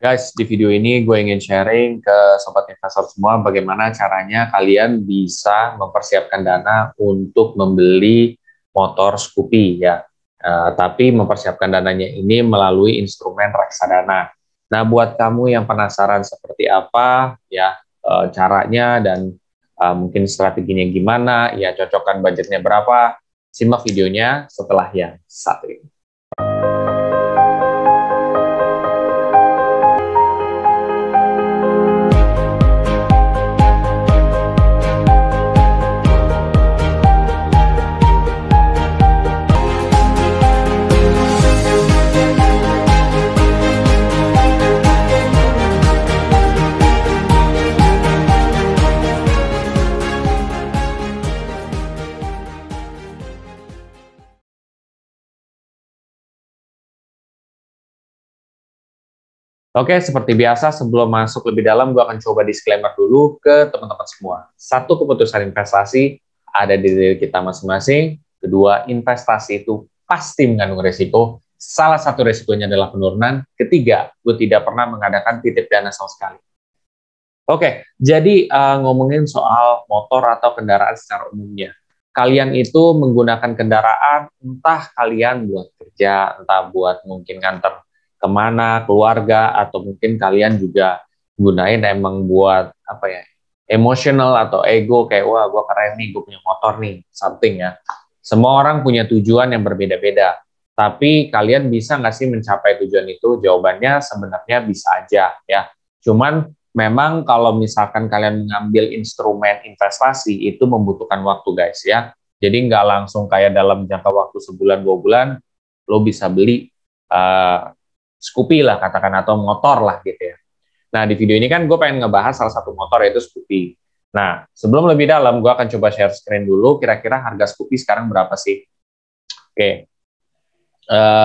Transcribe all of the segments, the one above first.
Guys, di video ini gue ingin sharing ke sobat investor semua bagaimana caranya kalian bisa mempersiapkan dana untuk membeli motor Scoopy ya. Tapi mempersiapkan dananya ini melalui instrumen reksadana. Nah, buat kamu yang penasaran seperti apa ya caranya dan mungkin strateginya gimana, ya cocokkan budgetnya berapa, simak videonya setelah yang satu ini. Oke, seperti biasa sebelum masuk lebih dalam, gue akan coba disclaimer dulu ke teman-teman semua. Satu, keputusan investasi ada di diri kita masing-masing. Kedua, investasi itu pasti mengandung risiko. Salah satu risikonya adalah penurunan. Ketiga, gue tidak pernah mengadakan titip dana sama sekali. Oke, jadi ngomongin soal motor atau kendaraan secara umumnya. Kalian itu menggunakan kendaraan, entah kalian buat kerja, entah buat mungkin nganter kemana, keluarga, atau mungkin kalian juga gunain emang buat apa ya, emotional atau ego, kayak wah gue keren nih, gue punya motor nih, something ya. Semua orang punya tujuan yang berbeda-beda, tapi kalian bisa nggak sih mencapai tujuan itu? Jawabannya sebenarnya bisa aja ya. Cuman memang kalau misalkan kalian mengambil instrumen investasi itu membutuhkan waktu guys ya. Jadi nggak langsung kayak dalam jangka waktu sebulan 2 bulan lo bisa beli Scoopy lah katakan, atau motor lah gitu ya. Nah, di video ini kan gue pengen ngebahas salah satu motor, yaitu Scoopy. Nah, sebelum lebih dalam, gue akan coba share screen dulu, kira-kira harga Scoopy sekarang berapa sih? Oke,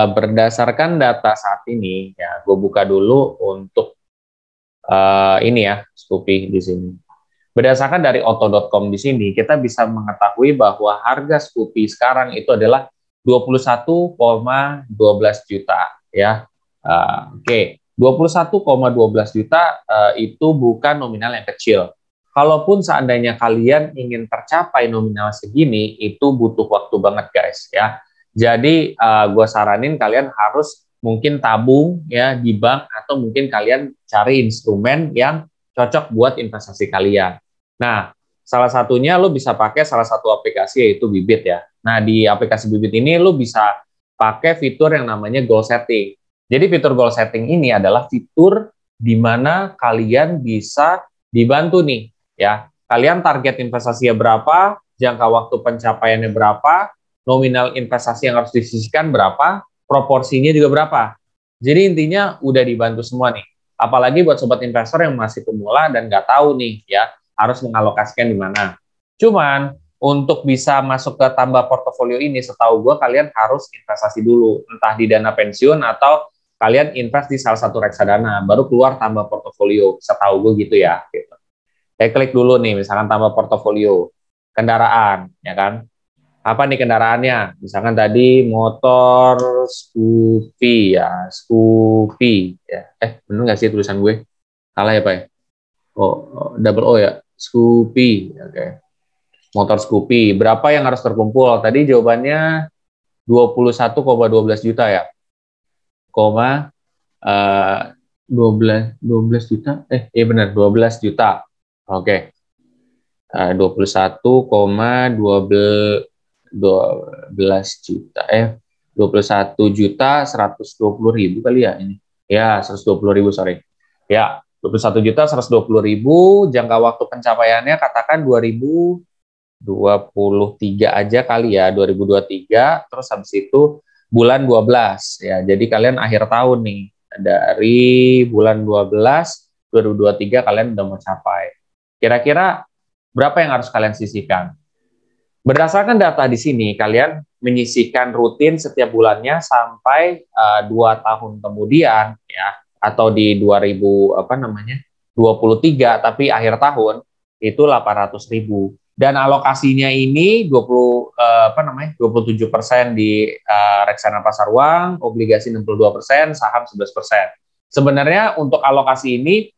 berdasarkan data saat ini, ya gue buka dulu untuk ini ya, Scoopy di sini. Berdasarkan dari auto.com di sini, kita bisa mengetahui bahwa harga Scoopy sekarang itu adalah 21,12 juta ya. Oke, 21,12 juta itu bukan nominal yang kecil. Kalaupun seandainya kalian ingin tercapai nominal segini, itu butuh waktu banget guys ya. Jadi gue saranin kalian harus mungkin tabung ya di bank, atau mungkin kalian cari instrumen yang cocok buat investasi kalian. Nah, salah satunya lo bisa pakai salah satu aplikasi, yaitu Bybit ya. Nah, di aplikasi Bybit ini lo bisa pakai fitur yang namanya goal setting. Jadi fitur goal setting ini adalah fitur di mana kalian bisa dibantu nih ya. Kalian target investasinya berapa, jangka waktu pencapaiannya berapa, nominal investasi yang harus disisihkan berapa, proporsinya juga berapa. Jadi intinya udah dibantu semua nih. Apalagi buat sobat investor yang masih pemula dan nggak tahu nih ya harus mengalokasikan di mana. Cuman untuk bisa masuk ke tambah portofolio ini, setahu gue kalian harus investasi dulu, entah di dana pensiun atau kalian invest di salah satu reksadana, baru keluar tambah portofolio, setahu gue gitu ya. Gitu. Klik dulu nih, misalkan tambah portofolio, kendaraan, ya kan? Apa nih kendaraannya? Misalkan tadi motor Scoopy ya, Scoopy ya. Bener nggak sih tulisan gue? Salah ya Pak ya? Double O ya, Scoopy. Oke. Motor Scoopy. Berapa yang harus terkumpul? Tadi jawabannya 21,12 juta ya. 12 juta, iya benar 12 juta. Oke. 21,12 juta 21.120.000 kali ya ini. Ya, 120.000 sorry. Ya, 21.120.000, jangka waktu pencapaiannya katakan 2023 aja kali ya, 2023, terus habis itu bulan 12 ya. Jadi kalian akhir tahun nih, dari bulan 12 2023 kalian udah mencapai. Kira-kira berapa yang harus kalian sisihkan? Berdasarkan data di sini, kalian menyisihkan rutin setiap bulannya sampai 2 tahun kemudian ya, atau di 2023 tapi akhir tahun itu 800.000. Dan alokasinya ini 27% di reksadana pasar uang, obligasi 62%, saham 11%. Sebenarnya untuk alokasi ini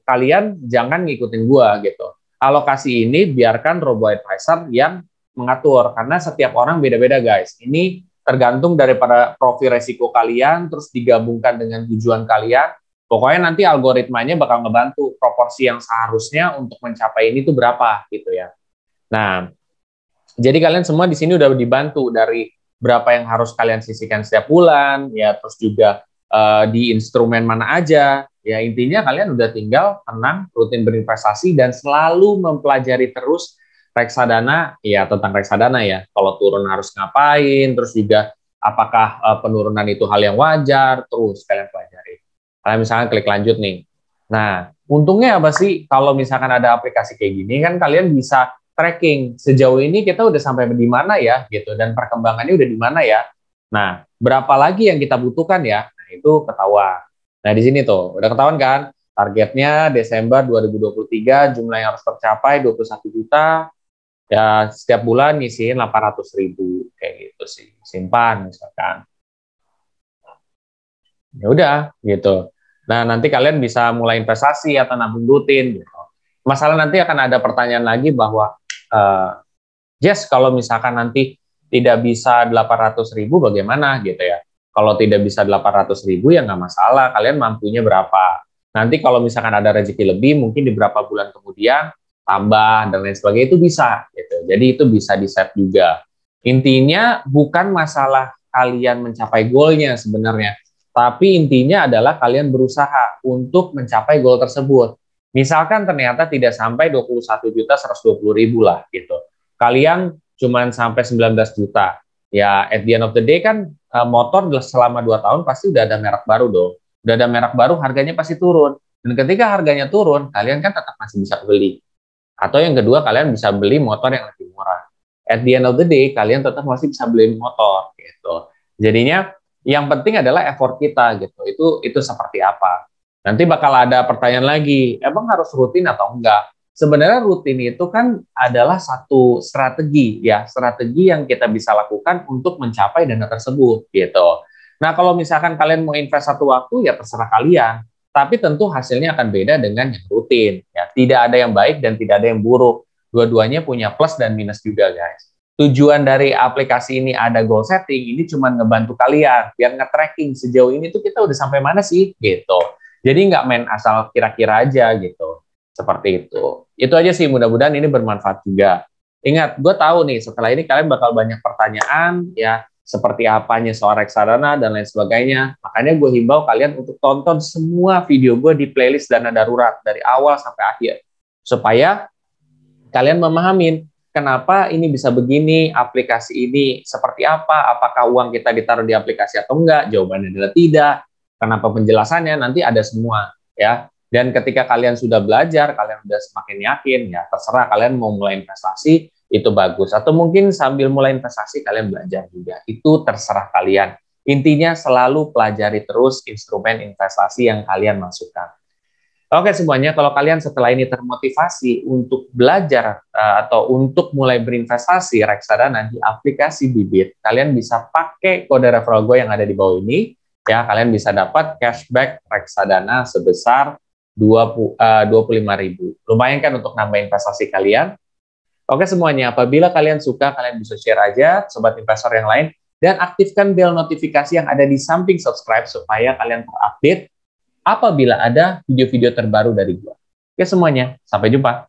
kalian jangan ngikutin gua gitu. Alokasi ini biarkan robo advisor yang mengatur karena setiap orang beda-beda guys. Ini tergantung daripada profil resiko kalian terus digabungkan dengan tujuan kalian. Pokoknya nanti algoritmanya bakal ngebantu proporsi yang seharusnya untuk mencapai ini tuh berapa gitu ya. Nah, jadi kalian semua di sini udah dibantu dari berapa yang harus kalian sisihkan setiap bulan, ya terus juga di instrumen mana aja. Ya intinya kalian udah tinggal tenang, rutin berinvestasi dan selalu mempelajari terus reksadana, ya tentang reksadana ya. Kalau turun harus ngapain, terus juga apakah penurunan itu hal yang wajar, terus kalian pelajari. Kalian misalnya klik lanjut nih. Nah, untungnya apa sih kalau misalkan ada aplikasi kayak gini kan kalian bisa tracking sejauh ini kita udah sampai di mana ya gitu dan perkembangannya udah di mana ya. Nah, berapa lagi yang kita butuhkan ya? Nah, itu ketahuan. Nah, di sini tuh udah ketahuan kan? Targetnya Desember 2023 jumlah yang harus tercapai 21 juta. Ya, setiap bulan ngisiin 800.000 kayak gitu sih. Simpan misalkan. Ya udah gitu. Nah, nanti kalian bisa mulai investasi atau nabung rutin gitu. Masalah nanti akan ada pertanyaan lagi bahwa Jess, kalau misalkan nanti tidak bisa 800.000 bagaimana gitu ya. Kalau tidak bisa 800.000 ya nggak masalah, kalian mampunya berapa. Nanti kalau misalkan ada rezeki lebih, mungkin di beberapa bulan kemudian tambah dan lain sebagainya itu bisa gitu. Jadi itu bisa di-set juga. Intinya bukan masalah kalian mencapai goalnya sebenarnya, tapi intinya adalah kalian berusaha untuk mencapai goal tersebut. Misalkan ternyata tidak sampai 21.120.000 lah gitu. Kalian cuma sampai 19 juta. Ya at the end of the day kan motor selama 2 tahun pasti udah ada merek baru dong. Udah ada merek baru harganya pasti turun. Dan ketika harganya turun, kalian kan tetap masih bisa beli. Atau yang kedua kalian bisa beli motor yang lebih murah. At the end of the day kalian tetap masih bisa beli motor gitu. Jadinya yang penting adalah effort kita gitu. Itu seperti apa. Nanti bakal ada pertanyaan lagi, emang harus rutin atau enggak? Sebenarnya rutin itu kan adalah satu strategi ya, strategi yang kita bisa lakukan untuk mencapai dana tersebut gitu. Nah, kalau misalkan kalian mau invest satu waktu ya terserah kalian, tapi tentu hasilnya akan beda dengan yang rutin ya. Tidak ada yang baik dan tidak ada yang buruk. Dua-duanya punya plus dan minus juga, guys. Tujuan dari aplikasi ini ada goal setting, ini cuma ngebantu kalian biar nge-tracking sejauh ini tuh kita udah sampai mana sih gitu. Jadi nggak main asal kira-kira aja gitu. Seperti itu. Itu aja sih, mudah-mudahan ini bermanfaat juga. Ingat, gue tahu nih, setelah ini kalian bakal banyak pertanyaan, ya, seperti apanya soal reksadana dan lain sebagainya. Makanya gue himbau kalian untuk tonton semua video gue di playlist Dana Darurat, dari awal sampai akhir. Supaya kalian memahamin kenapa ini bisa begini, aplikasi ini seperti apa, apakah uang kita ditaruh di aplikasi atau enggak, jawabannya adalah tidak. Kenapa penjelasannya nanti ada semua ya. Dan ketika kalian sudah belajar, kalian sudah semakin yakin ya, terserah kalian mau mulai investasi itu bagus atau mungkin sambil mulai investasi kalian belajar juga. Itu terserah kalian. Intinya selalu pelajari terus instrumen investasi yang kalian masukkan. Oke semuanya, kalau kalian setelah ini termotivasi untuk belajar atau untuk mulai berinvestasi reksadana di aplikasi Bibit, kalian bisa pakai kode referral gue yang ada di bawah ini. Ya, kalian bisa dapat cashback reksadana sebesar 25.000. Lumayan kan untuk nambah investasi kalian. Oke semuanya, apabila kalian suka, kalian bisa share aja sobat investor yang lain dan aktifkan bel notifikasi yang ada di samping subscribe supaya kalian terupdate apabila ada video-video terbaru dari gue. Oke semuanya, sampai jumpa.